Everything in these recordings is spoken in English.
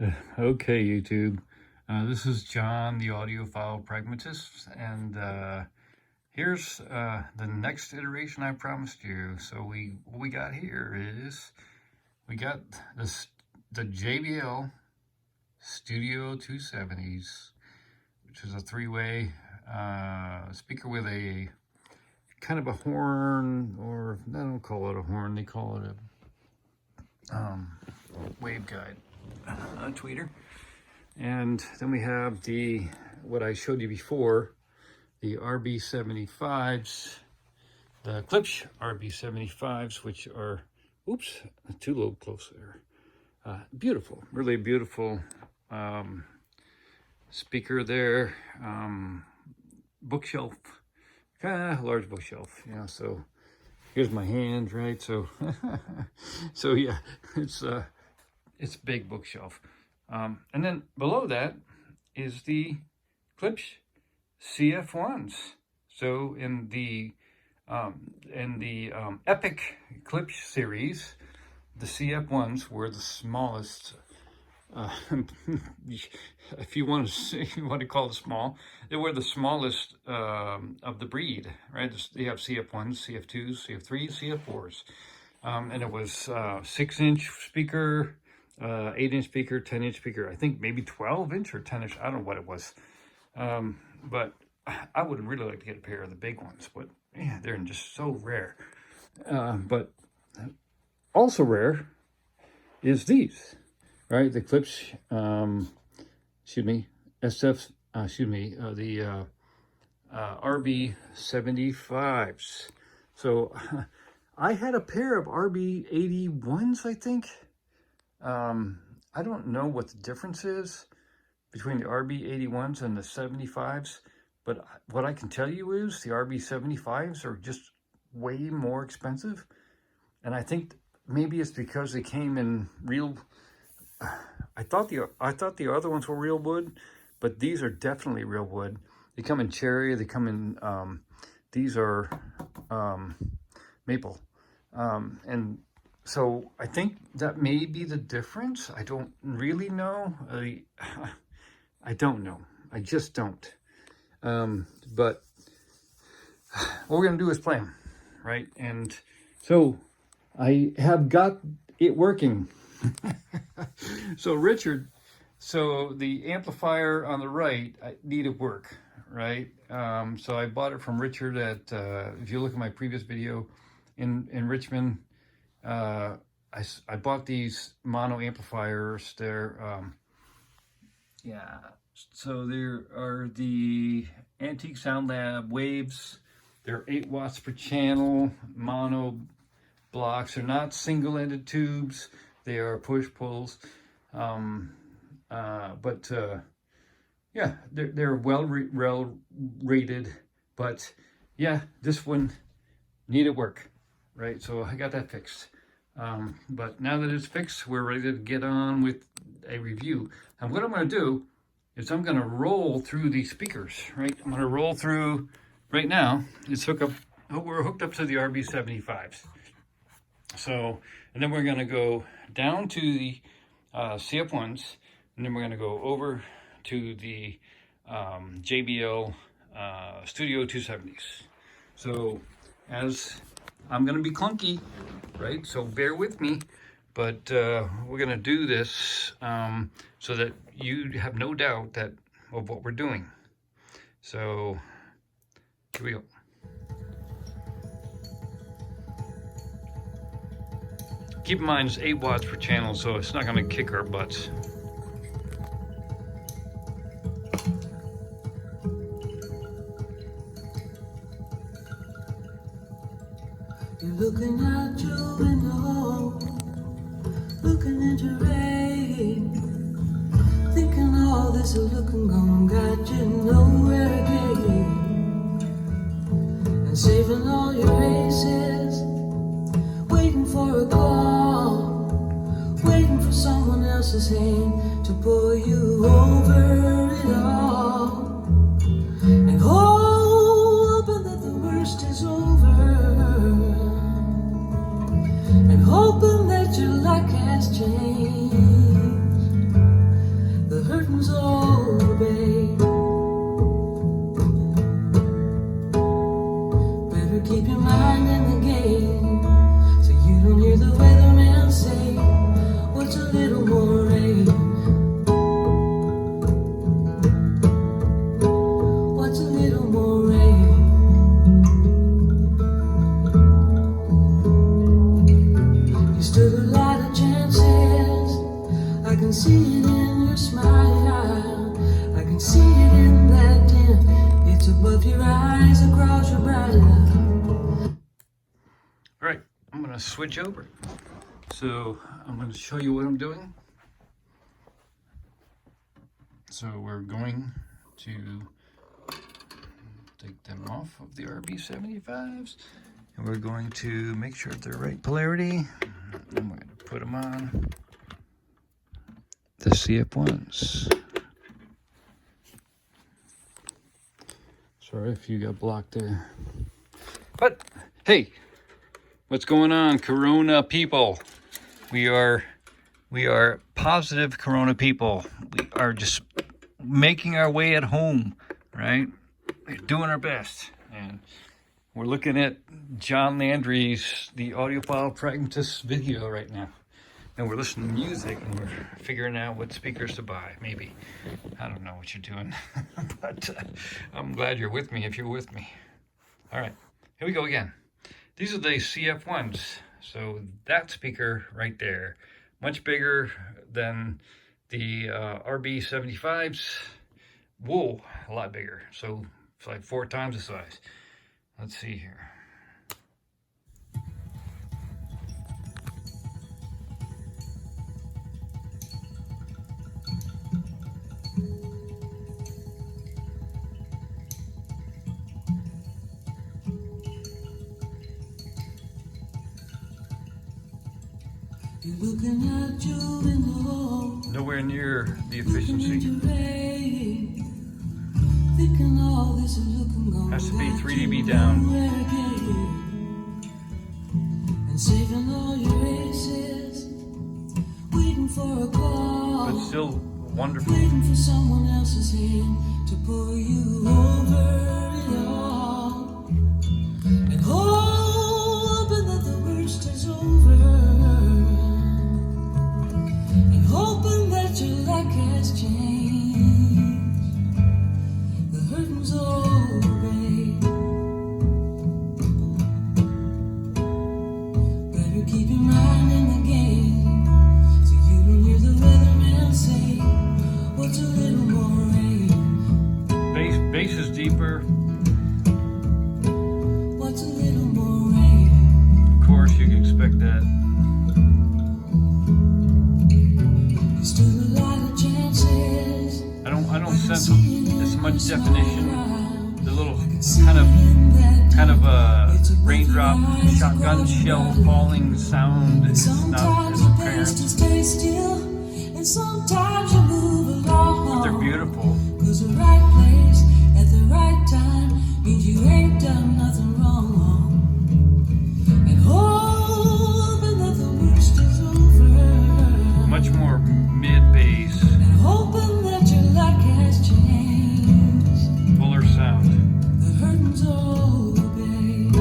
Okay, YouTube. This is John, the audiophile pragmatist, and here's the next iteration I promised you. So what we got here is we got the JBL Studio 270s, which is a three-way speaker with a kind of a horn, or they don't call it a horn, they call it a waveguide. A tweeter. And then we have what I showed you before, the RB75s, the Klipsch RB75s, which are, oops, too low close there. Beautiful, really beautiful speaker there. Bookshelf, large bookshelf, yeah, so here's my hand, right? So, so yeah, it's big bookshelf. And then below that is the Klipsch CF1s. So in the Epic Klipsch series, the CF1s were the smallest. If you want to call it small, they were the smallest of the breed, right? They have CF1s, CF2s, CF3s, CF4s, and it was 6-inch speaker. 8-inch speaker, 10-inch speaker, I think maybe 12-inch or 10-inch, I don't know what it was. But I would really like to get a pair of the big ones, but yeah, they're just so rare. But also rare is these, right? The Klipsch, the RB75s. So I had a pair of RB81s, I think. I don't know what the difference is between the RB81s and the 75s, but what I can tell you is the RB75s are just way more expensive. And I think maybe it's because they came in real, I thought the other ones were real wood, but these are definitely real wood. They come in cherry, they come in, these are maple. And so I think that may be the difference. I don't really know. I don't know. I just don't. But what we're going to do is play them, right? And so I have got it working. So Richard, so the amplifier on the right needed work, right? So I bought it from Richard at, if you look at my previous video in Richmond, I bought these mono amplifiers. They're yeah, so there are the Antique Sound Lab Waves. They're 8 watts per channel, mono blocks. They're not single-ended tubes. They are push-pulls. But yeah, they're well rated. But yeah, this one needed work, right? So I got that fixed. But now that it's fixed, we're ready to get on with a review. And what I'm going to do is I'm going to roll through these speakers, right? I'm going to roll through right now. We're hooked up to the RB75s. So, and then we're going to go down to the CF1s, and then we're going to go over to the JBL Studio 270s. So, as I'm going to be clunky, right? So bear with me, but we're going to do this so that you have no doubt of what we're doing. So here we go. Keep in mind it's 8 watts per channel, so it's not going to kick our butts. You're looking out your window, looking into rain, thinking all this looking gonna got you nowhere again, and saving all your aces, waiting for a call, waiting for someone else's hand to pull you over it all, and hoping that the worst is over. And hoping that your luck has changed. little more rain? What's a little more rain? You stood a lot of chances. I can see it in your smile. I can see it in that dim. It's above your eyes, across your brow. All right, I'm gonna switch over. So I'm gonna show you what I'm doing. So we're going to take them off of the RB75s, and we're going to make sure they're right polarity. I'm going to put them on the CF1s. Sorry if you got blocked there. But hey, what's going on, Corona people? We are positive Corona people. We are just making our way at home, right? We're doing our best. And we're looking at John Landry's The Audiophile Pragmatist video right now. And we're listening to music and we're figuring out what speakers to buy, maybe. I don't know what you're doing, but I'm glad you're with me if you're with me. All right, here we go again. These are the CF1s. So that speaker right there, much bigger than the RB75s. Whoa, a lot bigger. So it's like 4 times the size. Let's see here. Looking at your window, Nowhere near the efficiency. thinking all this is looking gone. Has to be 3 dB down. And saving all your aces, waiting for a call. But still wonderful. Waiting for someone else's hand to pull you over it all. And hoping that the worst is over. And hoping that your luck has changed. The hurting's over, babe. Better keep your mind in the game, so you don't hear the weatherman say, what's a little more rain? Bass is deeper. What's a little more rain? Of course, you can expect that. You stood a lot of chances. I don't sense as much definition. The little kind of a raindrop, shotgun shell falling sound is not as apparent. Stay still, and sometimes you move along. But they're beautiful. 'Cause the right place at the right time means you ain't done nothing wrong. And hoping that the worst is over. Much more mid-bass, And hoping that your luck has changed. fuller sound. The hurting's over, babe.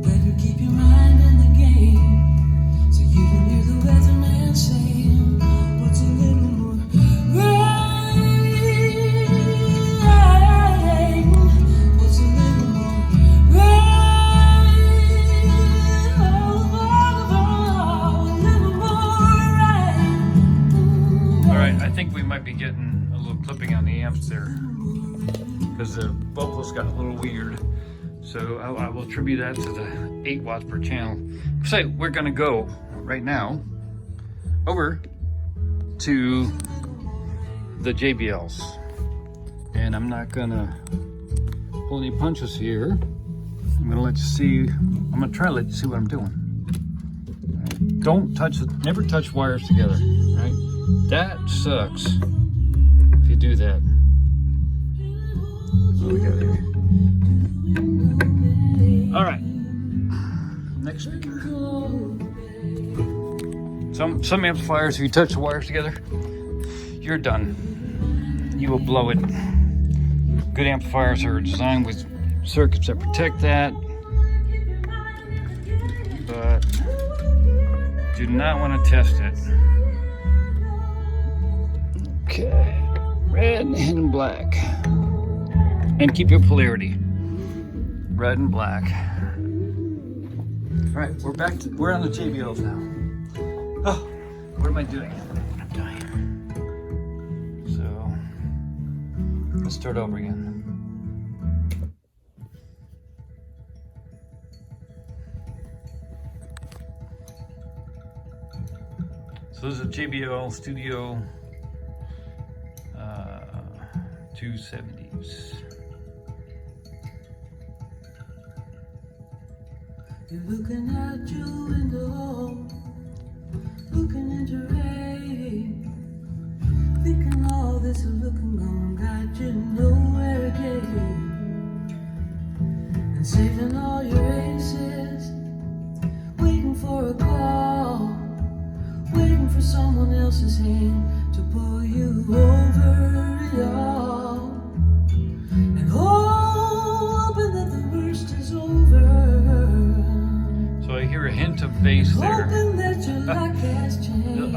Better keep your mind in the game, so you don't hear the weatherman saying, what's a little more rain? What's a little more rain? A little more rain. All right, I think we might be getting a little clipping on the amps there because the vocals got a little weird. So I will attribute that to the 8 watts per channel. So we're gonna go right now over to the JBLs. And I'm not gonna pull any punches here. I'm gonna let you see, I'm gonna try to let you see what I'm doing. All right? Don't touch, never touch wires together, right? That sucks if you do that. What do we got here? All right, next speaker. Some amplifiers, if you touch the wires together, you're done. You will blow it. Good amplifiers are designed with circuits that protect that, but Do not want to test it. Okay, red and black. And keep your polarity. Red and black. All right, we're on the JBLs now. Oh, what am I doing? I'm dying. So, let's start over again. So this is a JBL Studio 270s. You're looking out your window, looking into rain, thinking all this is looking gone, got you nowhere again, and saving all your aces, waiting for a call, waiting for someone else's hand to pull you over it all, and hoping that the worst is over. So I hear a hint of bass there.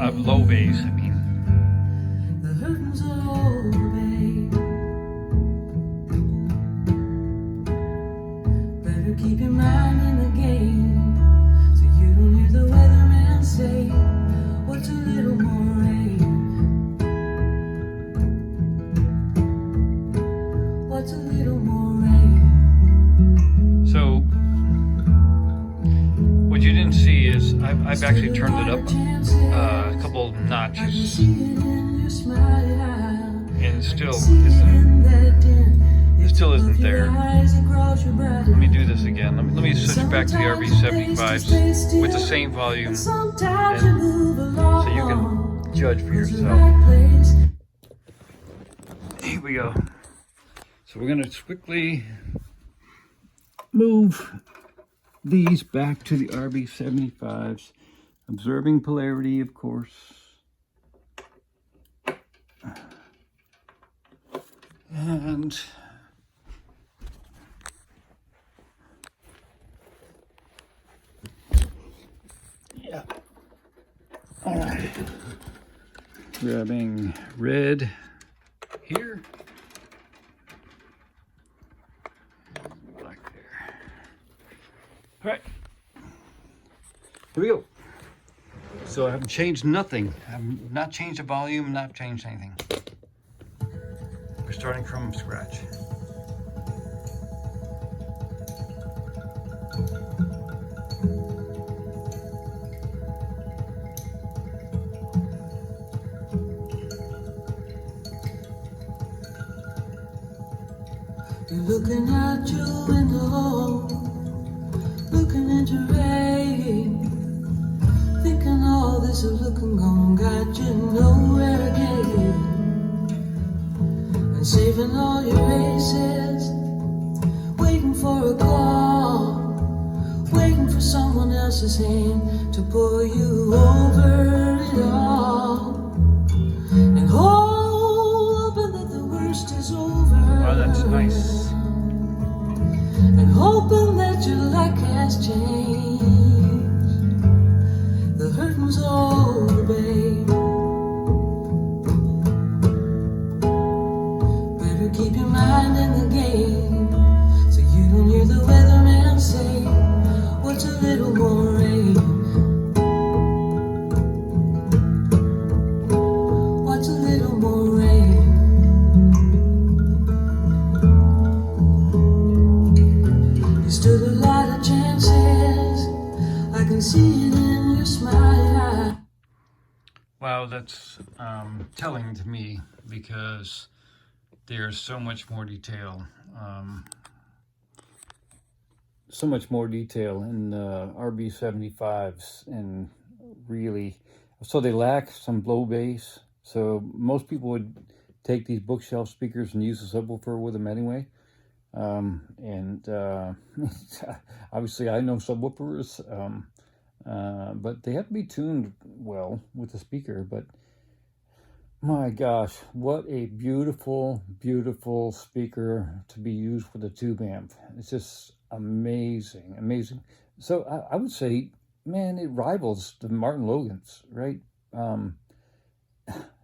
Of low bass, I mean. The hurting's over, babe. Better keep your mind in the game, so you don't hear the weatherman say, what's a little more rain? What's a little more rain? So what you didn't see is I've actually turned it up a couple notches, and it still isn't there. Let me do this again. Let me switch back to the RB75s with the same volume, and so you can judge for yourself. Here we go. So we're going to quickly move these back to the RB75s, observing polarity, of course. And yeah, all right, grabbing red here. All right, here we go. So I haven't changed nothing. I've not changed the volume, not changed anything. We're starting from scratch. You're looking out your window, looking into rain, thinking all this is looking gone, got you nowhere again, and saving all your aces, waiting for a call, waiting for someone else's hand to pull you over it all, and hoping that the worst is over. Oh, that's nice. And hoping that your luck has changed. The hurting's over, babe. Better keep your mind in the game, so you don't hear the weatherman say, what's a little more rain? What's a little more rain? Stood a lot of chances, I can see it in your smile. Wow, that's telling to me, because there's so much more detail. So much more detail in the RB75s, and really, so they lack some low bass. So most people would take these bookshelf speakers and use a subwoofer with them anyway. Obviously I know subwoofers, but they have to be tuned well with the speaker. But my gosh, what a beautiful, beautiful speaker to be used with a tube amp. It's just amazing, amazing. So I would say man, it rivals the Martin Logans, right?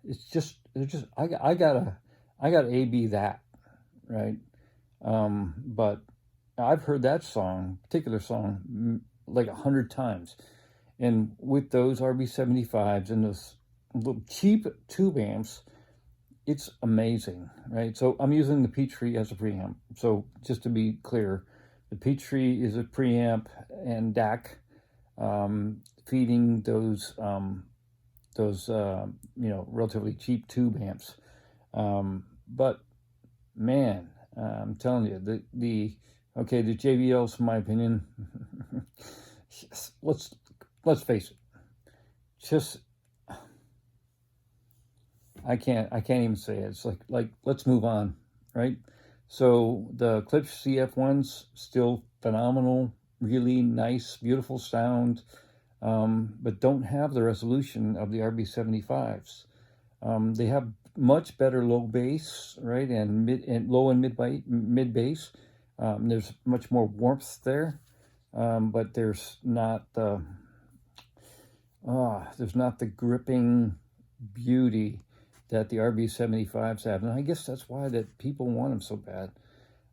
It's just I gotta A B that, right? But I've heard that particular song, like 100 times. And with those RB75s and those little cheap tube amps, it's amazing, right? So I'm using the Peachtree as a preamp. So just to be clear, the Peachtree is a preamp and DAC, feeding those relatively cheap tube amps. But man, I'm telling you, the JBLs, in my opinion, let's face it, just I can't even say it. It's like let's move on, right? So the Klipsch CF1s still phenomenal, really nice, beautiful sound, but don't have the resolution of the RB75s. They have much better low bass, right, and low and mid bass. There's much more warmth there, but there's not the gripping beauty that the RB75s have, and I guess that's why that people want them so bad.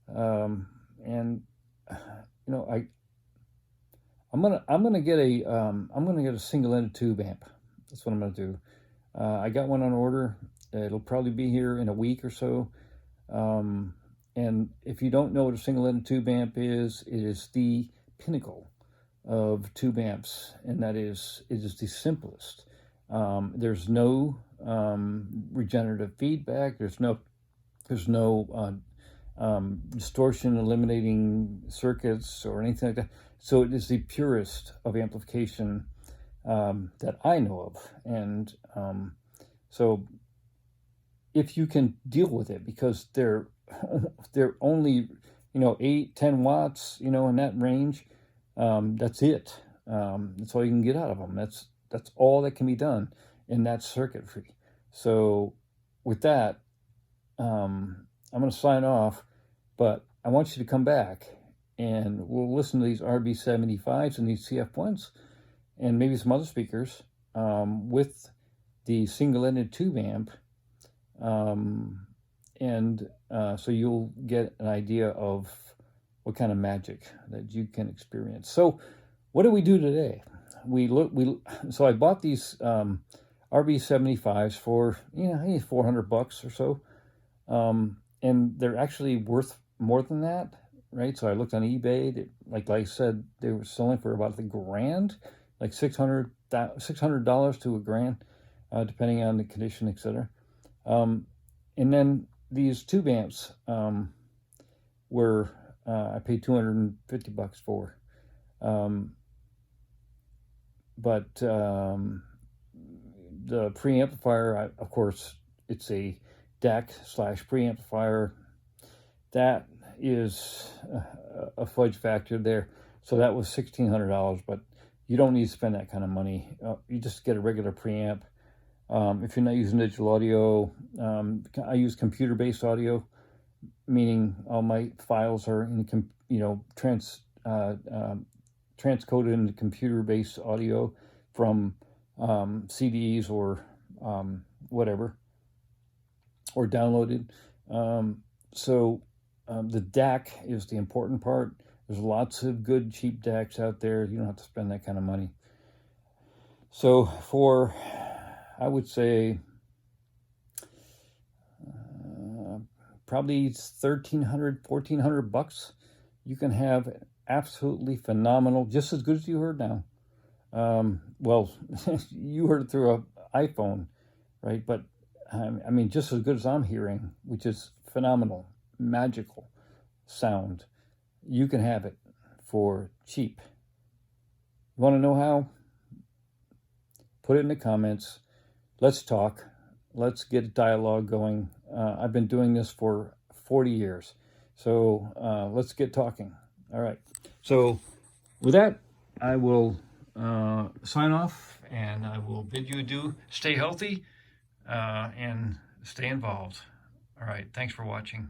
And you know, I'm gonna get a single-ended tube amp. That's what I'm gonna do. I got one on order. It'll probably be here in a week or so. And if you don't know what a single-ended tube amp is, it is the pinnacle of tube amps, and it is the simplest. There's no regenerative feedback. There's no distortion eliminating circuits or anything like that. So it is the purest of amplification that I know of. And so if you can deal with it, because they're only 8-10 watts, in that range, that's it. That's all you can get out of them. That's all that can be done in that circuitry. So with that, I'm going to sign off, but I want you to come back and we'll listen to these RB75s and these CF1s and maybe some other speakers with the single-ended tube amp, and so you'll get an idea of what kind of magic that you can experience. So what do we do today? So I bought these RB75s for $400 or so, and they're actually worth more than that, right? So I looked on eBay. Like I said, they were selling for about $1,000, like $600 to $1,000, depending on the condition, etc. And then these tube amps were I paid $250 for. But the preamplifier, of course, it's a DAC / preamplifier. That is a fudge factor there. So that was $1,600, but you don't need to spend that kind of money. You just get a regular preamp. If you're not using digital audio, I use computer-based audio, meaning all my files are in transcoded into computer-based audio from CDs or whatever, or downloaded. So the DAC is the important part. There's lots of good cheap DACs out there. You don't have to spend that kind of money. So for, I would say, probably $1,300-$1,400, you can have absolutely phenomenal, just as good as you heard now. Well, you heard it through an iPhone, right? But I mean, just as good as I'm hearing, which is phenomenal, magical sound. You can have it for cheap. You want to know how? Put it in the comments. Let's talk. Let's get a dialogue going. I've been doing this for 40 years. So let's get talking. All right. So with that, I will sign off, and I will bid you adieu. Stay healthy and stay involved. All right. Thanks for watching.